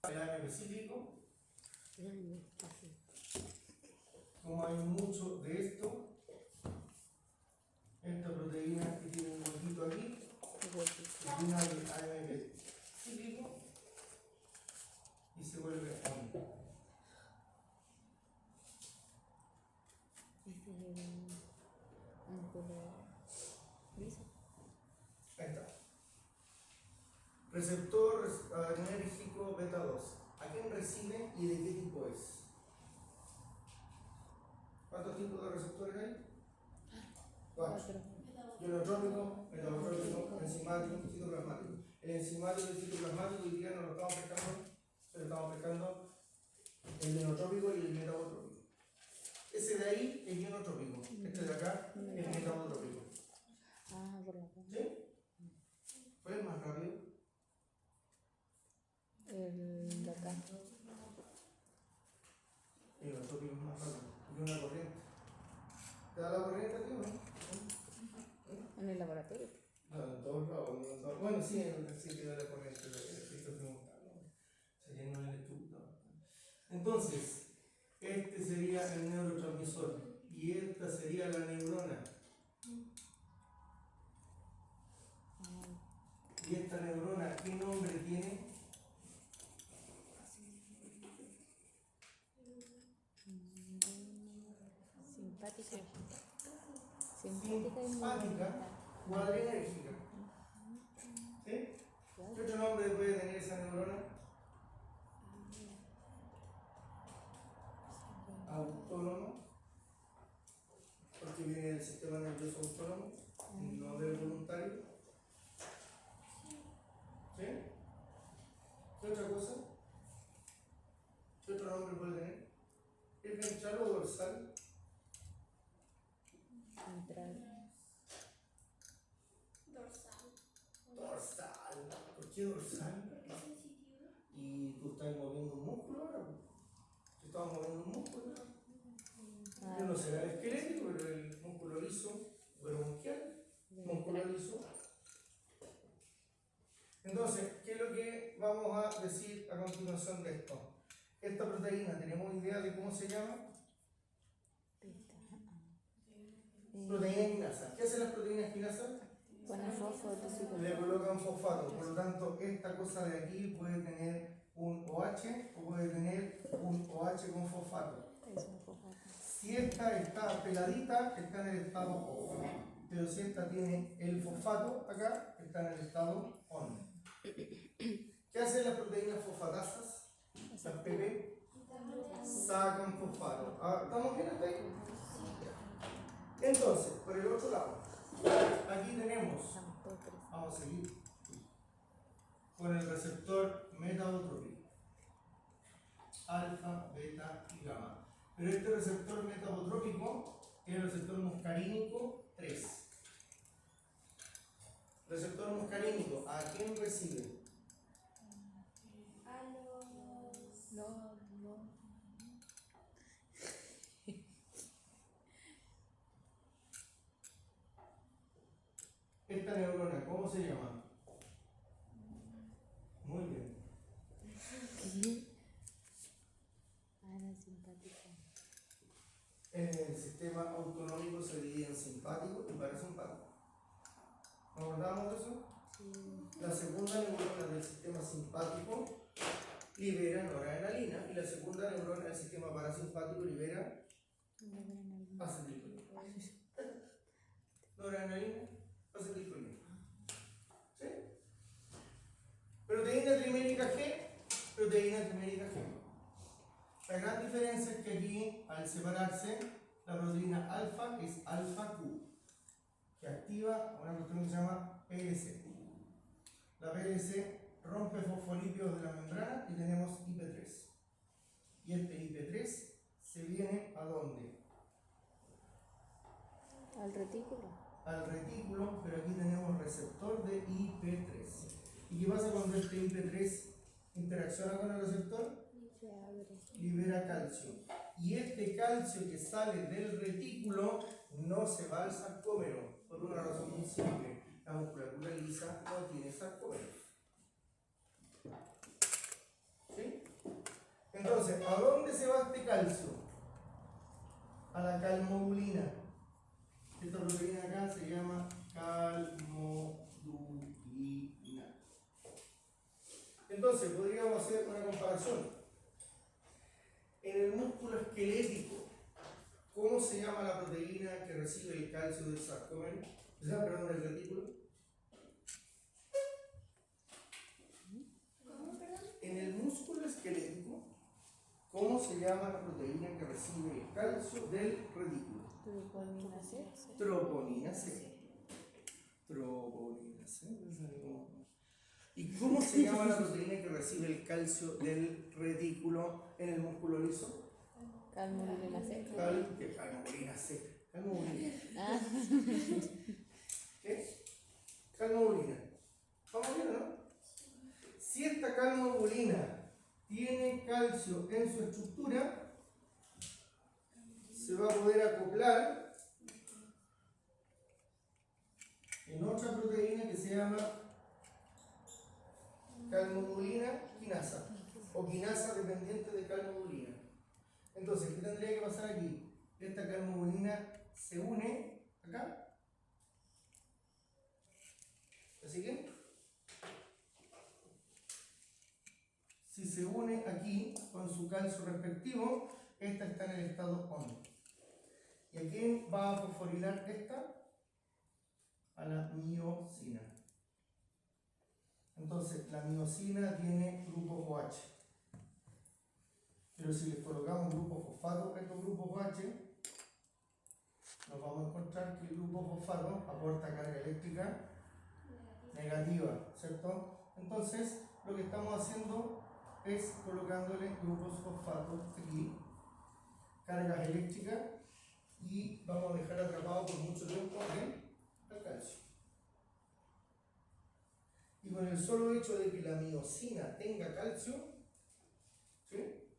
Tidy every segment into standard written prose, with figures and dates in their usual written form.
el AMP específico. Como hay mucho de esto, esta proteína que tiene un huequito aquí, tiene el AMP específico y se vuelve ON. Un color liso. Ahí está. Receptor adrenérgico beta 2. ¿A quién recibe y de qué tipo es? ¿Cuántos tipos de receptores hay? 4. Ionotrópico, metabotrópico, enzimático, citoplasmático. El enzimático y el citoplasmático hoy día no lo estamos pescando, pero estamos pescando el ionotrópico y el metabotrópico. Ese de ahí es ionotrópico, este de acá es metabotrópico. Ah, por la punta. ¿Sí? ¿Cuál es más rápido? El de acá. El ionotrópico es más rápido, y una corriente. ¿Te da la corriente, tío? ¿No? En el laboratorio. No, en todos lados. No en todos. Bueno, sí, en el sitio de la corriente, el efecto simultáneo. Se llenó el estudio. Entonces, este sería el neurotransmisor y esta sería la neurona. Y esta neurona, ¿qué nombre tiene? Simpática. Simpática y Simpática o adrenérgica. ¿Sí? ¿Qué otro nombre puede tener esa neurona? Autónomo, porque viene del sistema nervioso autónomo, no del voluntario. ¿Sí? ¿Qué otra cosa? ¿Qué otro nombre puede tener? ¿Es ventral o dorsal? central. Dorsal. ¿Por qué dorsal? ¿Y tú estás moviendo un músculo ahora? ¿Tú estabas moviendo un músculo ahora? Yo no sé el esquelético, pero el músculo liso, bronquial, músculo liso. Entonces, ¿qué es lo que vamos a decir a continuación de esto? Esta proteína, ¿tenemos idea de cómo se llama? Proteína quinasa. ¿Qué hacen las proteínas quinasas? Poner fósforo. Le colocan fosfato. Por lo tanto, esta cosa de aquí puede tener un OH o puede tener un OH con fosfato. Es un fosfato. Si esta está peladita, está en el estado O. Pero si esta tiene el fosfato acá, está en el estado ON. ¿Qué hacen las proteínas fosfatasas? Las PP sacan fosfato. ¿Estamos bien hasta ahí? Entonces, por el otro lado, aquí tenemos, vamos a seguir con el receptor metabotrópico, alfa, beta y gamma. Pero este receptor metabotrópico es el receptor muscarínico 3. Receptor muscarínico, ¿a quién recibe? No. Esta neurona, ¿cómo se llama? Muy bien. Parasimpática. En el sistema autonómico se divide en simpático y parasimpático. ¿Nos acordamos de eso? Sí. La segunda neurona del sistema simpático libera noradrenalina y la segunda neurona del sistema parasimpático libera acetilcolina. Noradrenalina, acetilcolina. ¿Sí? Proteína trimérica G, proteína trimérica G. La gran diferencia es que aquí, al separarse, la proteína alfa es alfa Q, que activa una cuestión que se llama PLC. La PLC rompe fosfolípidos de la membrana y tenemos IP3. Y este IP3 se viene ¿a dónde? Al retículo. Al retículo, pero aquí tenemos receptor de IP3. ¿Y qué pasa cuando este IP3 interacciona con el receptor? Se abre. Libera calcio. Y este calcio que sale del retículo no se va al sarcómero, por una razón muy simple. La musculatura lisa no tiene sarcómero. ¿Sí? Entonces, ¿a dónde se va este calcio? A la calmodulina. Esta proteína acá se llama calmodulina. Entonces, podríamos hacer una comparación. En el músculo esquelético, ¿cómo se llama la proteína que recibe el calcio del sarcómero? Perdón, del retículo. En el músculo esquelético, ¿cómo se llama la proteína que recibe el calcio del retículo? Troponina C. Troponina C. Troponina C. ¿Y cómo se llama la proteína que recibe el calcio del retículo en el músculo liso? Calmodulina C. Calmodulina C. Calmodulina. Ah, ¿Qué? Calmodulina. ¿Vamos bien, no? Si esta calmodulina tiene calcio en su estructura, se va a poder acoplar en otra proteína que se llama calmodulina quinasa o quinasa dependiente de calmodulina. Entonces, ¿qué tendría que pasar aquí? Esta calmodulina se une acá. ¿Me siguen? Si se une aquí con su calcio respectivo, esta está en el estado ON. ¿Y a quién va a fosforilar esta? A la miosina. Entonces, la miosina tiene grupo OH. Pero si les colocamos grupo fosfato a estos grupos OH, nos vamos a encontrar que el grupo fosfato aporta carga eléctrica negativa, ¿cierto? Entonces, lo que estamos haciendo es colocándole grupos fosfatos aquí, cargas eléctricas, y vamos a dejar atrapado por mucho tiempo el calcio. Y con el solo hecho de que la miosina tenga calcio, ¿sí?,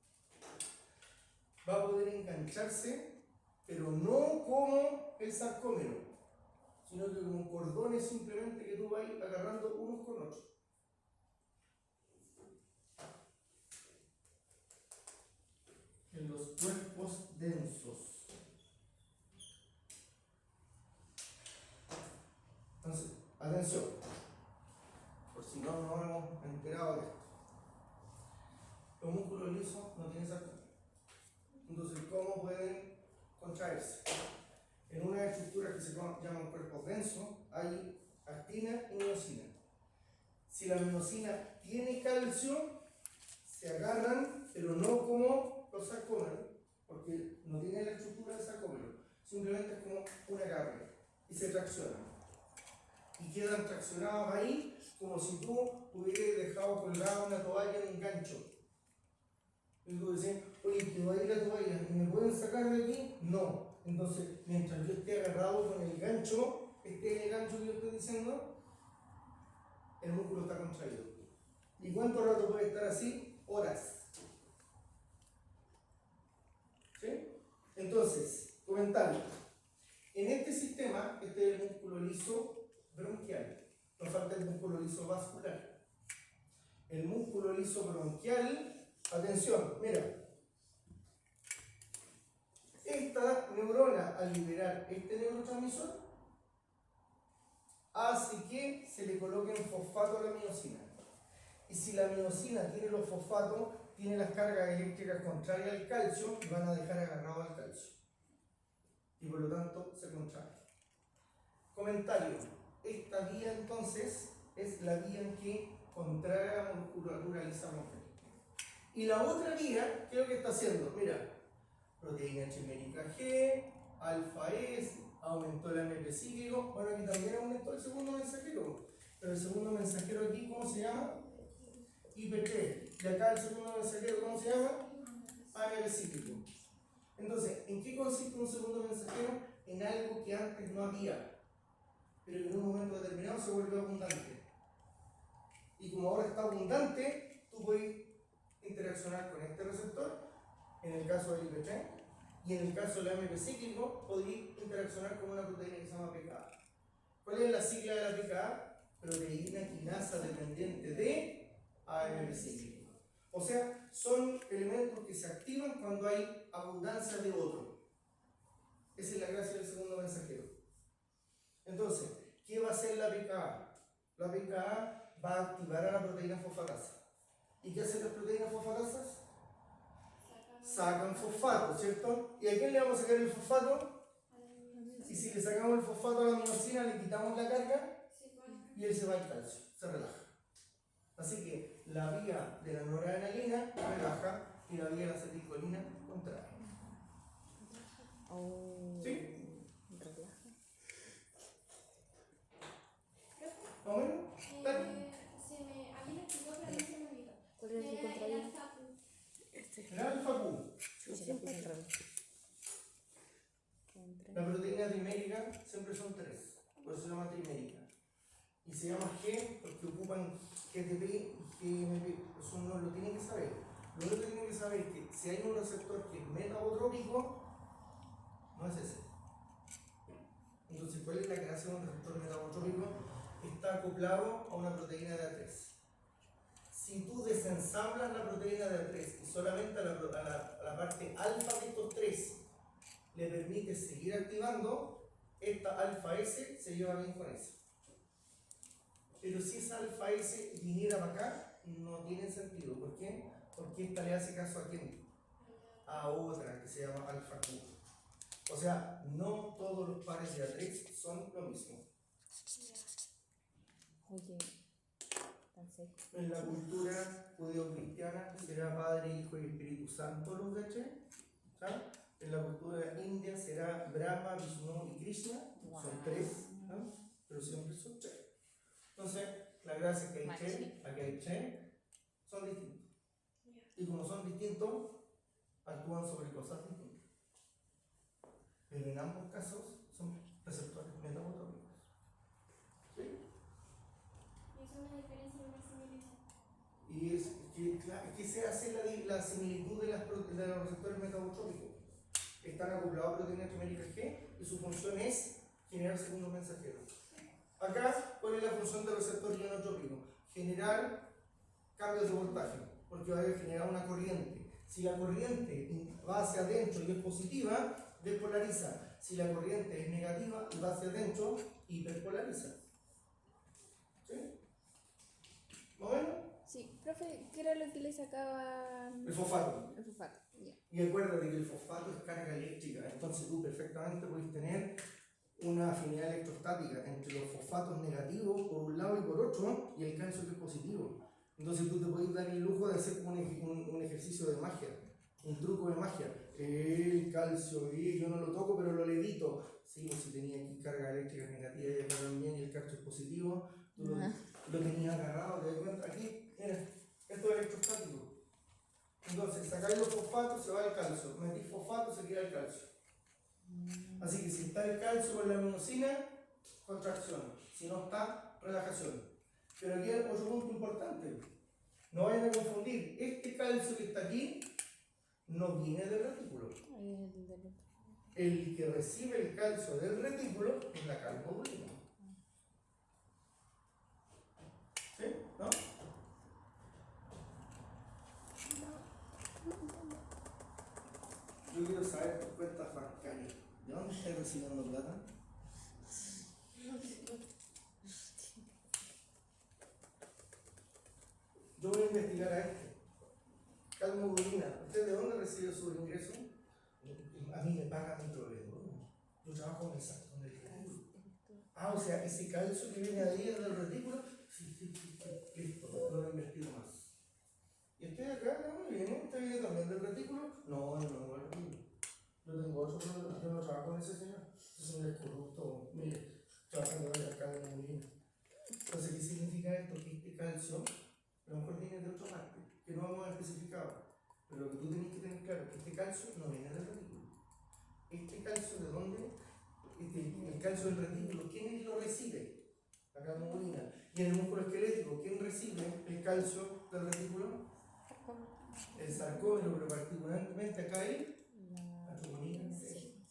va a poder engancharse, pero no como el sarcómero, sino que como cordones simplemente que tú vas agarrando unos con otros. En los cuerpos densos. Entonces, atención, por si no nos hemos enterado de esto. Los músculos lisos no tienen sarcómero. Entonces, ¿cómo pueden contraerse? En una estructura que se llaman cuerpos densos, hay actina y miosina. Si la miosina tiene calcio, se agarran, pero no como los sarcómeros, porque no tiene la estructura del sarcómero, simplemente es como una carga, y se traccionan. Y quedan traccionados ahí, como si tú hubieras dejado colgada una toalla en un gancho. Y tú decís, oye, ¿te va a ir la toalla? ¿Me pueden sacar de aquí? No. Entonces, mientras yo esté agarrado con el gancho, esté en el gancho que yo estoy diciendo, el músculo está contraído. ¿Y cuánto rato puede estar así? Horas. ¿Sí? Entonces, comentario. En este sistema, este es el músculo liso bronquial. Nos falta el músculo liso vascular. El músculo liso bronquial, atención, mira. Esta neurona, al liberar este neurotransmisor, hace que se le coloquen fosfato a la miosina. Y si la miosina tiene los fosfatos, tiene las cargas eléctricas contrarias al calcio y van a dejar agarrado al calcio. Y por lo tanto se contrae. Comentario. Esta vía entonces es la vía en que contrae la musculatura lisa bronquial. Y la otra vía, ¿qué es lo que está haciendo? Mira, proteína chimérica G, alfa S, aumentó el AMP cíclico. Bueno, aquí también aumentó el segundo mensajero. Pero el segundo mensajero aquí, ¿cómo se llama? IP3. Y acá el segundo mensajero, ¿cómo se llama? AMP cíclico. Entonces, ¿en qué consiste un segundo mensajero? En algo que antes no había, pero que en un momento determinado se vuelve abundante. Y como ahora está abundante, tú puedes interaccionar con este receptor, en el caso del IP3, y en el caso del AMP cíclico, podéis interaccionar con una proteína que se llama PKA. ¿Cuál es la sigla de la PKA? Proteína quinasa dependiente de AMP cíclico. O sea, son elementos que se activan cuando hay abundancia de otro. Esa es la gracia del segundo mensajero. Entonces, ¿qué va a hacer la PKA? La PKA va a activar a la proteína fosfatasa. ¿Y qué hacen las proteínas fosfatasas? Sacan fosfato, ¿cierto? ¿Y a quién le vamos a sacar el fosfato? Y si le sacamos el fosfato a la aminosina, le quitamos la carga y él se va al calcio, se relaja. Así que la vía de la noradrenalina relaja y la vía de la acetilcolina contrae. Oh, ¿Sí? relaja. ¿Más o menos? Dale. A mí me explicó, pero no se me olvidó. ¿Cuál es el contrario? El alfa Q. Chucha, lo puse al revés. La proteína trimérica siempre son 3, por eso se llama trimérica. Y se llama G porque ocupan GTP y GMP. Eso no lo tienen que saber. Lo único que tienen que saber es que si hay un receptor que es metabotrópico, no es ese. Entonces, ¿cuál es la gracia de un receptor metabotrópico? Está acoplado a una proteína de A3. Si tú desensamblas la proteína de A3 y solamente a la parte alfa de estos 3 le permites seguir activando, esta alfa S se lleva bien con S. Pero si esa alfa S viniera para acá, no tiene sentido. ¿Por qué? Porque esta le hace caso a quién? A otra que se llama alfa Q. O sea, no todos los pares de A3 son lo mismo. Oye, tan seco. En la cultura judeo-cristiana será Padre, Hijo y Espíritu Santo los gaché. En la cultura india será Brahma, Vishnu y Krishna. Son 3, ¿no? Pero siempre son 3. Entonces, la gracia es que hay Che, aquí hay Che, son distintos. Y como son distintos, actúan sobre cosas distintas. Pero en ambos casos son receptores metabotrópicos. ¿Sí? ¿Y eso es una diferencia y una similitud? Y es que se hace la similitud de los receptores metabotrópicos. Están acoplados a proteína trimérica G y su función es generar segundos mensajeros. Acá, ¿cuál es la función del receptor ionotrópico? Generar cambios de voltaje, porque va a generar una corriente. Si la corriente va hacia adentro y es positiva, despolariza. Si la corriente es negativa y va hacia adentro, hiperpolariza. ¿Sí? ¿Más o menos? Sí, profe, ¿qué era lo que le sacaba El fosfato. el fosfato? Ya. Y acuérdate que el fosfato es carga eléctrica, entonces tú perfectamente puedes tener una afinidad electrostática entre los fosfatos negativos por un lado y por otro, y el calcio que es positivo. Entonces tú te puedes dar el lujo de hacer un ejercicio de magia, un truco de magia. El calcio, yo no lo toco, pero lo levito. Sí, pues si tenía aquí carga eléctrica negativa y acá también, y el calcio es positivo, tú lo tenías agarrado, te das cuenta, aquí, mira, esto es electrostático. Entonces, sacáis los fosfatos, se va el calcio. Metís fosfato, se queda el calcio. Así que si está el calcio con la aminosina, contracción. Si no está, relajación. Pero aquí hay otro punto importante. No vayan a confundir. Este calcio que está aquí no viene del retículo. Ahí es el del otro. El que recibe el calcio del retículo es la calmodulina. ¿Sí? ¿No? Yo quiero saber tus cuentas bancarias. ¿De dónde estás recibiendo plata? Yo voy a investigar a este. Calmodulina. ¿Usted de dónde recibe su ingreso? A mí me paga mi proveedor. Yo trabajo con el retículo. Ah, o sea, ese calcio que viene ahí es del retículo. Sí. Listo, no lo he invertido más. ¿Y usted acá? Muy bien, ¿usted viene también del retículo? No, yo no vengo del retículo. Yo tengo otro problema, yo no trabajo con ese señor. Ese señor es corrupto, mire, trabajando en la carga de molina. Entonces, ¿qué significa esto? Que este calcio, a lo mejor viene de otra parte, que no hemos especificado. Pero lo que tú tienes que tener claro es que este calcio no viene del retículo. Este calcio, ¿de dónde? El calcio del retículo, ¿quién lo recibe? La calmodulina. Y en el músculo esquelético, ¿quién recibe el calcio del retículo? El sarcómero, pero particularmente acá hay la troponina C.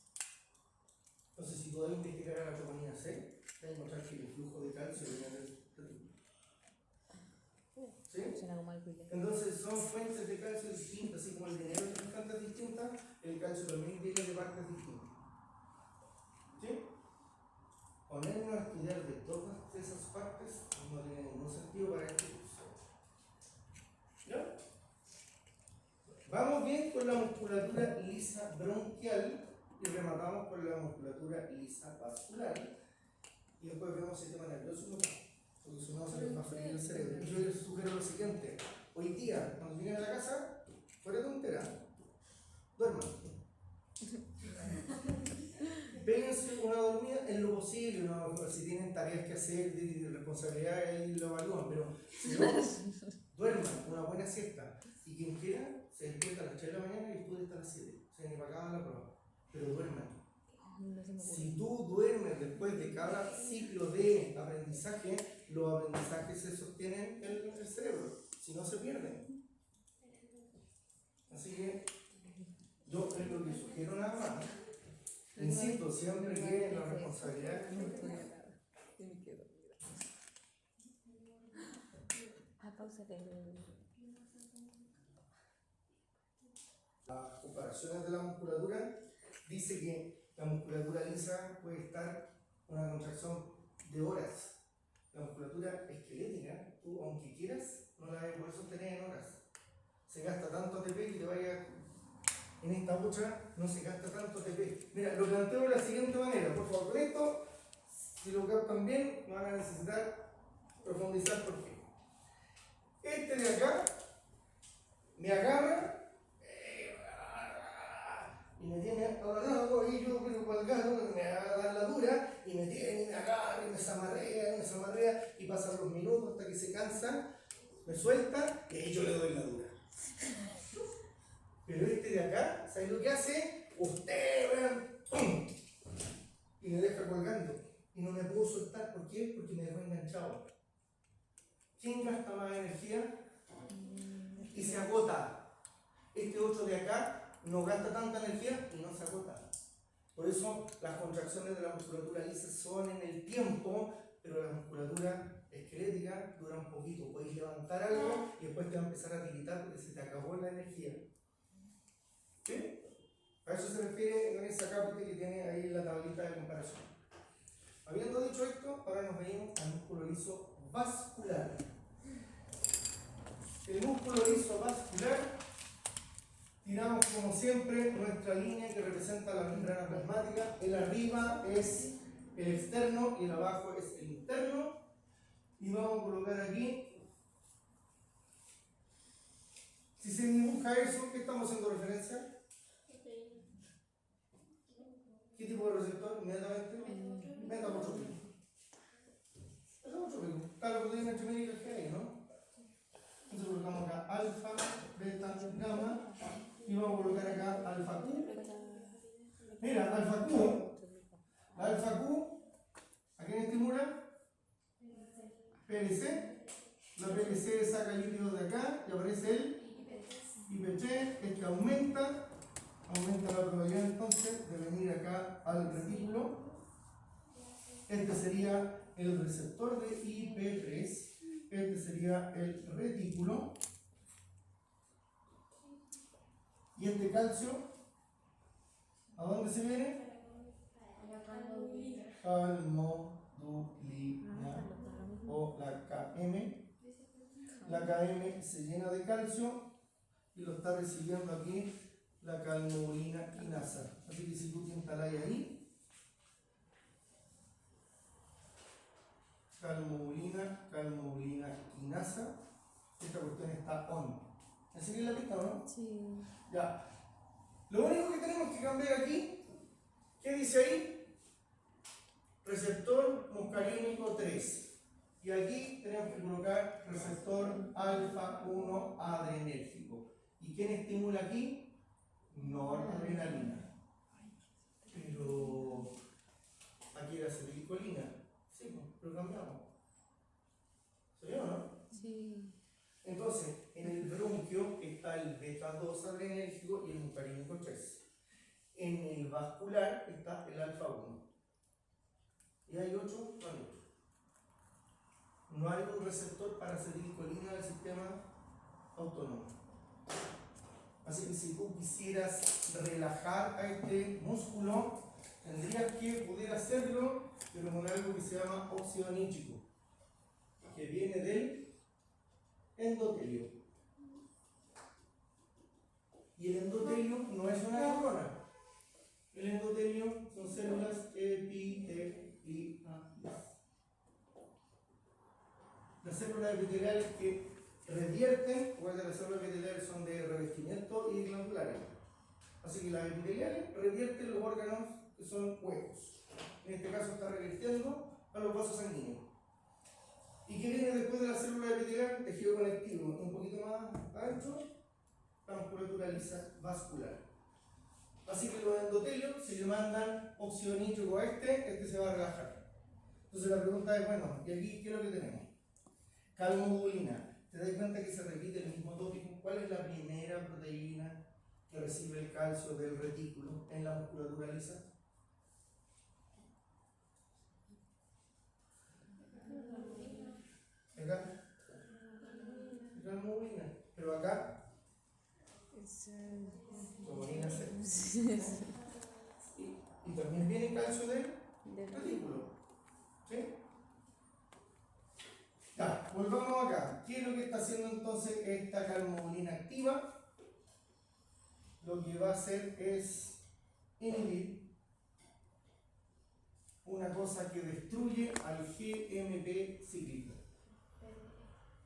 Entonces, si tú vas a investigar a la troponina C, vas a encontrar que el flujo de calcio viene del retículo. ¿Sí? Suena como alquiler. Entonces son fuentes de calcio distintas, así como el dinero tiene plantas distintas, el calcio también viene de partes distintas. ¿Sí? Ponernos a estudiar de todas esas partes no tiene ningún sentido para este curso. ¿Ya? Vamos bien con la musculatura lisa bronquial y rematamos con la musculatura lisa vascular. Y después vemos el sistema nervioso local, porque si no se les va a freír el cerebro. Y yo les sugiero lo siguiente: hoy día, cuando lleguen a la casa, fuera de tontera, duerman. Péguense una dormida en lo posible, ¿no? Si tienen tareas que hacer, de responsabilidades, ahí lo evalúan, pero si no, duerman una buena siesta. Y quien quiera, se despierta a las 3 de la mañana y estudie hasta las 7. O sea, ni para cada la prueba. Pero duerman. No se me ocurre. Si tú duermes después de cada ciclo de aprendizaje, los aprendizajes se sostienen en el cerebro, si no se pierden. Así que yo es lo que sugiero nada más. Insisto, siempre que la responsabilidad Me estoy acá. Y me quedo dormida. Pausa de... las comparaciones de la musculatura, dice que la musculatura lisa puede estar una contracción de horas. La musculatura esquelética, tú aunque quieras, no la vas a poder sostener en horas. Se gasta tanto ATP que te vaya. En esta bocha no se gasta tanto ATP. Mira, lo planteo de la siguiente manera. Por favor, con esto, si lo captan bien, van a necesitar profundizar por qué. Este de acá me agarra y me tiene agarrado y yo pero colgado, me agarra la dura y me tiene y me agarra y me zamarrea y pasan los minutos hasta que se cansa, me suelta y ahí yo le doy la dura. Pero este de acá, ¿sabes lo que hace? Usted, ¡pum! Y me deja colgando y no me puedo soltar. ¿Por qué? Porque me dejó enganchado. ¿Quién gasta más energía? Y se agota. Este otro de acá no gasta tanta energía y no se agota. Por eso las contracciones de la musculatura lisa son en el tiempo, pero la musculatura esquelética dura un poquito. Puedes levantar algo y después te va a empezar a tiritar porque se te acabó la energía. ¿Sí? A eso se refiere en esa cápita que tiene ahí la tablita de comparación. Habiendo dicho esto, ahora nos venimos al músculo liso vascular. El músculo liso vascular, tiramos como siempre nuestra línea que representa la membrana plasmática. El arriba es el externo y el abajo es el interno. Y vamos a colocar aquí. Si se dibuja eso, ¿qué estamos haciendo referencia? ¿Qué tipo de receptor? Inmediatamente. Metamotrópico. Metamotrópico. Está la proteína antimédica que hay, ¿no? Entonces colocamos acá alfa, beta, gamma. Y vamos a colocar acá alfa Q. Mira, alfa Q. La alfa Q, ¿a quién estimula? PLC. La PLC saca líquidos de acá y aparece el IPC. Este aumenta la probabilidad entonces de venir acá al retículo. Este sería el receptor de IP3. Este sería el retículo. Y este calcio, ¿a dónde se viene? Calmodulina o la KM. La KM se llena de calcio y lo está recibiendo aquí la calmodulina quinasa. Así que si tú te instalas ahí, calmodulina quinasa, esta cuestión está on. ¿Me sigue la pista o no? Sí. Ya. Lo único que tenemos que cambiar aquí, ¿qué dice ahí? Receptor muscarínico 3. Y aquí tenemos que colocar receptor alfa 1 adrenérgico. ¿Y quién estimula aquí? Noradrenalina. Pero aquí era acetilcolina. Sí, pues, lo cambiamos. ¿Se vio o no? Sí. Entonces, en el bronquio está el beta 2 adrenérgico y el muscarínico 3. En el vascular está el alfa 1. Y hay 8, no hay otro. No hay un receptor para acetilcolina del sistema autónoma. Así que si tú quisieras relajar a este músculo, tendrías que poder hacerlo, pero con algo que se llama óxido nítrico, que viene del endotelio. Y el endotelio no es una neurona. El endotelio son células epiteliales. Las células epiteliales que revierten, o las células epiteliales son de revestimiento y glandulares. Así que las epiteliales revierten los órganos que son huecos. En este caso está revirtiendo a los vasos sanguíneos. ¿Y qué viene después de la célula epitelial? Tejido conectivo. Un poquito más adentro, la musculatura lisa vascular. Así que los endotelios, si le mandan óxido nítrico a este se va a relajar. Entonces la pregunta es, bueno, ¿y aquí qué es lo que tenemos? Calmodulina. ¿Te das cuenta que se repite el mismo tópico? ¿Cuál es la primera proteína que recibe el calcio del retículo en la musculatura lisa? Acá. Calmodulina. Pero acá. Calmodulina C. Y también viene calcio del retículo. ¿Sí? Ya, volvamos acá. ¿Qué es lo que está haciendo entonces esta calmodulina activa? Lo que va a hacer es inhibir una cosa que destruye al GMP cíclico,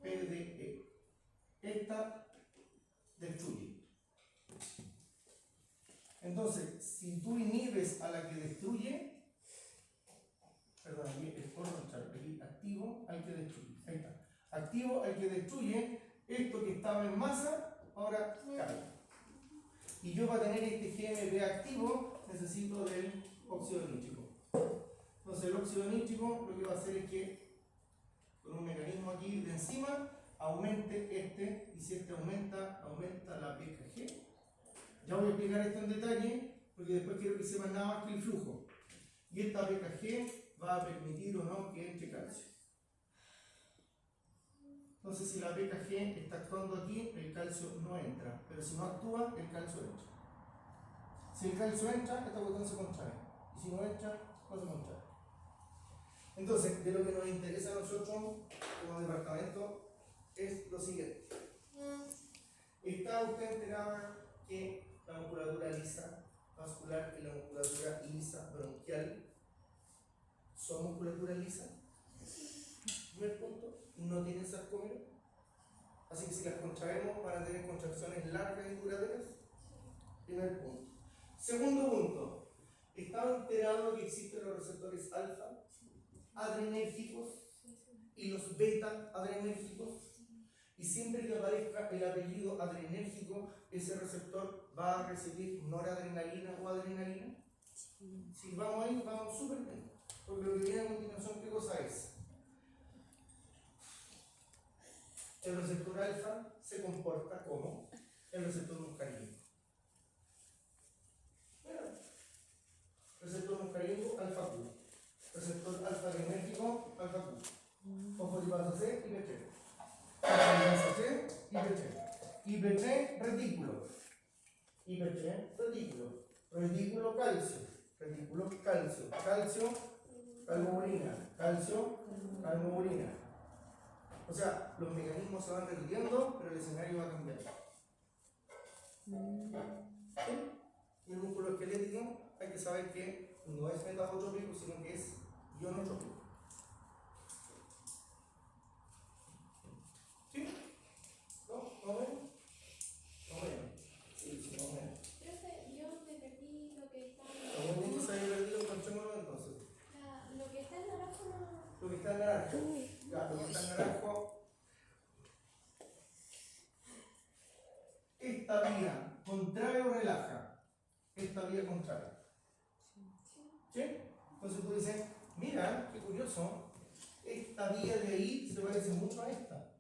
PDE. Esta destruye. Entonces, si tú inhibes a la que destruye, perdón, aquí es por contrario, aquí activo al que destruye. Ahí está. Activo al que destruye, esto que estaba en masa, ahora cae. Y yo para tener este GMP activo necesito del óxido nítrico. Entonces el óxido nítrico lo que va a hacer es que con un mecanismo aquí de enzima aumente este, y si este aumenta, aumenta la pKg. Ya voy a explicar esto en detalle porque después quiero que sepan nada más que el flujo. Y esta pKg va a permitir o no que entre calcio. Entonces si la pKg está actuando aquí, el calcio no entra, pero si no actúa, el calcio entra. Si el calcio entra, esta cuestión se contrae, y si no entra, no se contrae. Entonces, de lo que nos interesa a nosotros como departamento es lo siguiente. ¿Está usted enterada que la musculatura lisa vascular y la musculatura lisa bronquial son musculatura lisa? Primer punto, no tienen sarcómero, así que si las contraemos van a tener contracciones largas y duraderas. Primer punto. Segundo punto, ¿estaba enterado que existen los receptores alfa adrenérgicos y los beta adrenérgicos? Y siempre que aparezca el apellido adrenérgico, ese receptor va a recibir noradrenalina o adrenalina. Si vamos ahí, vamos súper bien, porque lo que viene a continuación, ¿qué cosa es? El receptor alfa se comporta como el receptor muscarínico. Receptor muscarínico, alfa Q. Receptor alfa adrenérgico, alfa Q. Fosfolipasa C, IP3. Fosfolipasa C, IP3. IP3, retículo. IP3, retículo. Retículo, calcio. Retículo, calcio. Calcio, calmodulina. Calcio, calmodulina. O sea, los mecanismos se van repitiendo, pero el escenario va a cambiar. ¿Sí? Y el músculo esquelético hay que saber que no es metabotrópico, sino que es ionotrópico. ¿Sí? ¿No? ¿No ven? ¿No ven? Sí, sí, no ven. Profe, yo me perdí lo que está Como bien que se haya perdido, encontrémoslo entonces. lo que está en naranjo no. Lo que está en naranjo. Ya, lo que está en naranjo. Esta vía contrae o relaja. Esta vía contrae. ¿Sí? Entonces tú dices, mira, qué curioso, esta vía de ahí se parece mucho a esta.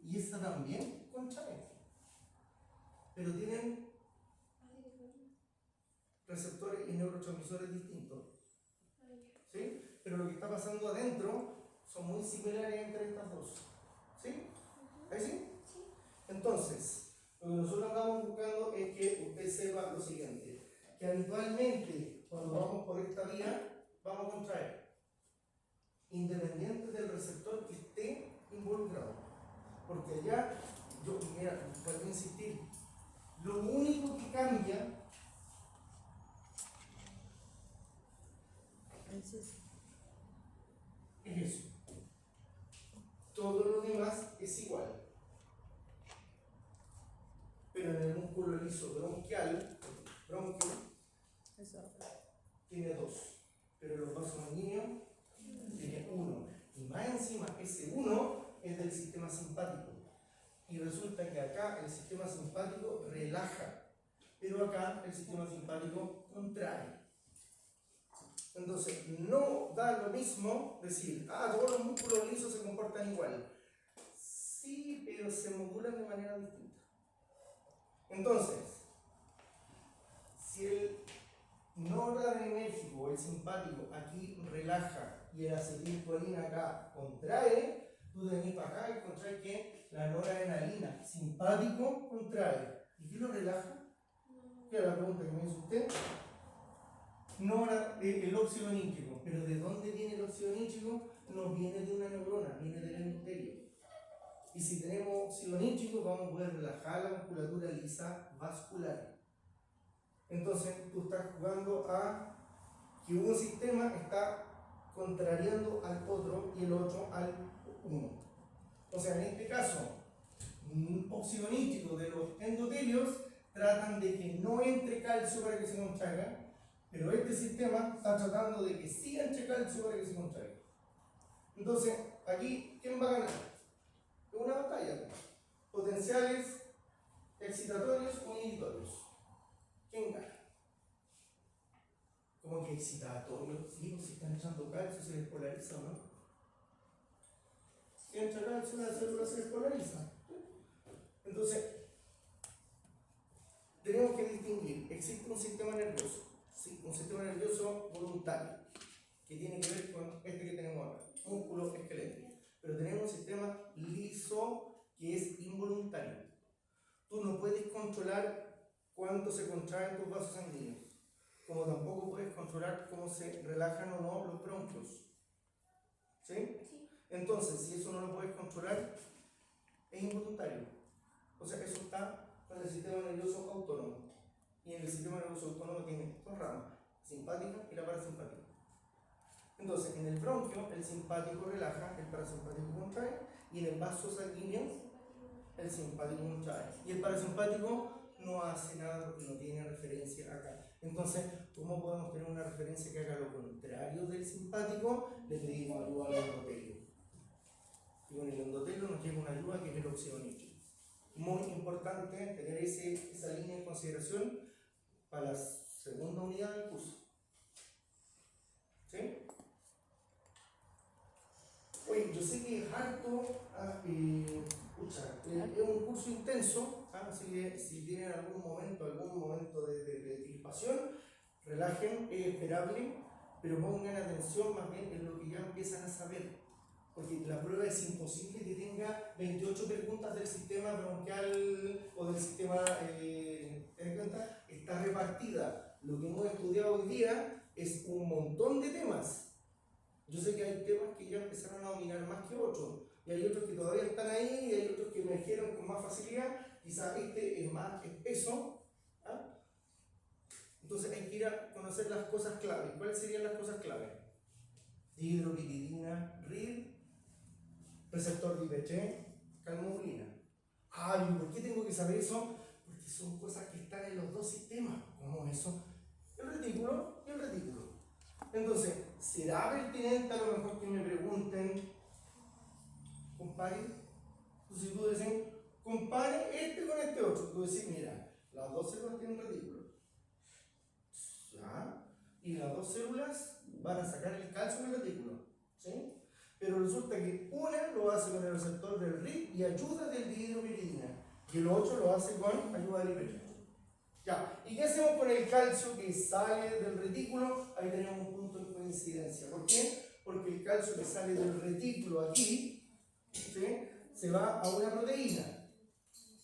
Y esta también contrae. Pero tienen receptores y neurotransmisores distintos. ¿Sí? Pero lo que está pasando adentro son muy similares entre estas dos. ¿Sí? ¿Ahí sí? Entonces, Lo que nosotros andamos buscando es que usted sepa lo siguiente, que habitualmente cuando vamos por esta vía, vamos a contraer, independiente del receptor que esté involucrado. Porque allá, mira, vuelvo a insistir, lo único que cambia Entonces, es eso. Todo lo demás es igual. Pero en el músculo liso bronquial, bronquio, eso. tiene 2. Pero los vasos sanguíneos tiene 1. Y más encima, ese 1 es del sistema simpático. Y resulta que acá el sistema simpático relaja, pero acá el sistema simpático contrae. Entonces, no da lo mismo decir, todos los músculos lisos se comportan igual. Sí, pero se modulan de manera distinta. Entonces, si el noradrenérgico o el simpático aquí relaja y el acetilcolina acá contrae, tú venís para acá y contrae que la noradrenalina, simpático, contrae. ¿Y qué lo relaja? ¿Qué era la pregunta que me hizo usted? El óxido nítrico. ¿Pero de dónde viene el óxido nítrico? No viene de una neurona, viene del endotelio. Y si tenemos óxido nítrico, vamos a poder relajar la musculatura lisa vascular. Entonces, tú estás jugando a que un sistema está contrariando al otro y el otro al uno. O sea, en este caso, óxido nítrico de los endotelios tratan de que no entre calcio para que se contraiga, pero este sistema está tratando de que sí entre calcio para que se contraiga. Entonces, aquí, ¿quién va a ganar? Es una batalla. Potenciales excitatorios o inhibitorios. ¿Quién gana? ¿Cómo que excitatorios? Sí, pues si están echando calcio, se despolariza, ¿no? Si entra calcio, la célula se despolariza. Entonces, tenemos que distinguir. Existe un sistema nervioso, sí, un sistema nervioso voluntario, que tiene que ver con este que tenemos acá, músculo esquelético. Pero tenemos un sistema liso que es involuntario. Tú no puedes controlar cuánto se contraen tus vasos sanguíneos, como tampoco puedes controlar cómo se relajan o no los bronquios. ¿Sí? Sí. Entonces, si eso no lo puedes controlar, es involuntario. O sea, eso está con el sistema nervioso autónomo. Y en el sistema nervioso autónomo tiene dos ramas, simpática y la parasimpática. Entonces, en el bronquio, el simpático relaja, el parasimpático contrae, y en el vaso sanguíneo, el simpático contrae. Y el parasimpático no hace nada porque no tiene referencia acá. Entonces, ¿cómo podemos tener una referencia que haga lo contrario del simpático? Le pedimos ayuda al endotelio. Y con el endotelio nos llega una ayuda que es el óxido nítrico. Muy importante tener esa línea en consideración para la segunda unidad del curso. ¿Sí? Oye, yo sé que es harto, es un curso intenso, así que si tienen algún momento de crispación, relajen, es esperable, pero pongan atención más bien en lo que ya empiezan a saber. Porque la prueba es imposible que tenga 28 preguntas del sistema bronquial o del sistema, está repartida. Lo que hemos estudiado hoy día es un montón de temas. Yo sé que hay temas que ya empezaron a dominar más que otros, y hay otros que todavía están ahí, y hay otros que emergieron con más facilidad. Quizás este es más espeso. Entonces hay que ir a conocer las cosas clave. ¿Cuáles serían las cosas clave? Dihidropiridina, RID, receptor de IPT, calmodulina. ¿Por qué tengo que saber eso? Porque son cosas que están en los dos sistemas. ¿Cómo eso? El retículo y el retículo. Entonces, ¿será pertinente a lo mejor que me pregunten, compare? Entonces tú dices, compare este con este otro. Tú dices, mira, las dos células tienen retículo. ¿Ya? Y las dos células van a sacar el calcio del retículo. ¿Sí? Pero resulta que una lo hace con el receptor del RID y ayuda del dihidropiridina, y el otro lo hace con ayuda del IPT. Ya, ¿y qué hacemos con el calcio que sale del retículo? Ahí tenemos un punto de coincidencia. ¿Por qué? Porque el calcio que sale del retículo aquí, ¿sí?, se va a una proteína.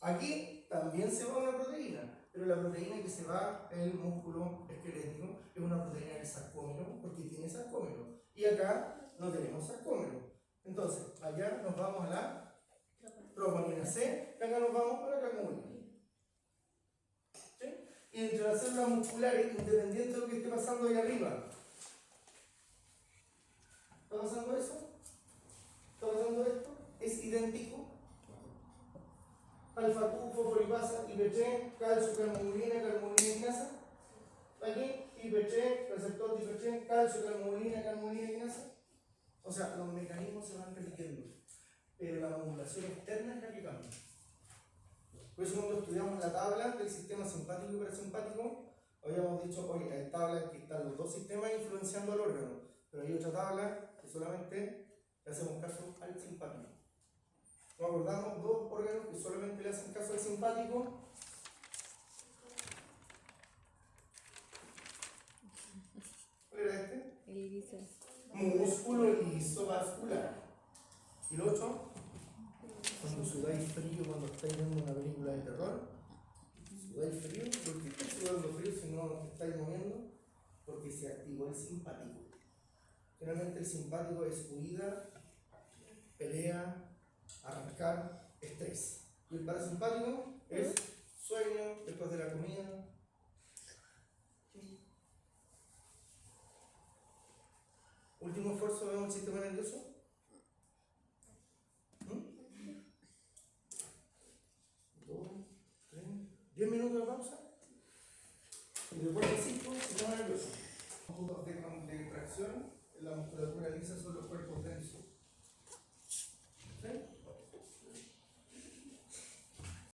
Aquí también se va una proteína, pero la proteína que se va en el músculo esquelético es una proteína del sarcómero, porque tiene sarcómero. Y acá no tenemos sarcómero. Entonces, allá nos vamos a la troponina C, y acá nos vamos a la calmodulina. ¿Sí? Y entre las células musculares, independiente de lo que esté pasando ahí arriba, ¿está pasando eso? ¿Está pasando esto? Es idéntico. Alfa-Q, fosfolipasa, IPC, calcio, calmodulina, calmodulina quinasa. Aquí, IPC, receptor de IPC, calcio, calmodulina, calmodulina quinasa. O sea, los mecanismos se van repitiendo, pero la modulación externa es la que cambia. Por eso cuando estudiamos la tabla del sistema simpático y parasimpático, habíamos dicho, oye, hay tablas que están los dos sistemas influenciando al órgano, pero hay otra tabla que solamente le hacemos caso al simpático. Nos acordamos dos órganos que solamente le hacen caso al simpático. ¿Cuál era este? El guiso. Músculo liso vascular. ¿Y lo otro? Cuando sudáis frío, cuando estáis viendo una película de terror, sudáis frío. ¿Por qué estáis sudando frío si no os estáis moviendo? Porque se activó el simpático. Generalmente el simpático es huida, pelea, arrancar, estrés. Y el parasimpático es sueño, después de la comida. Último esfuerzo, vemos el sistema nervioso. 2, 3, 10 minutos de pausa. Y después de 5, sistema nervioso. Puntos de tracción en la musculatura lisa son los cuerpos densos.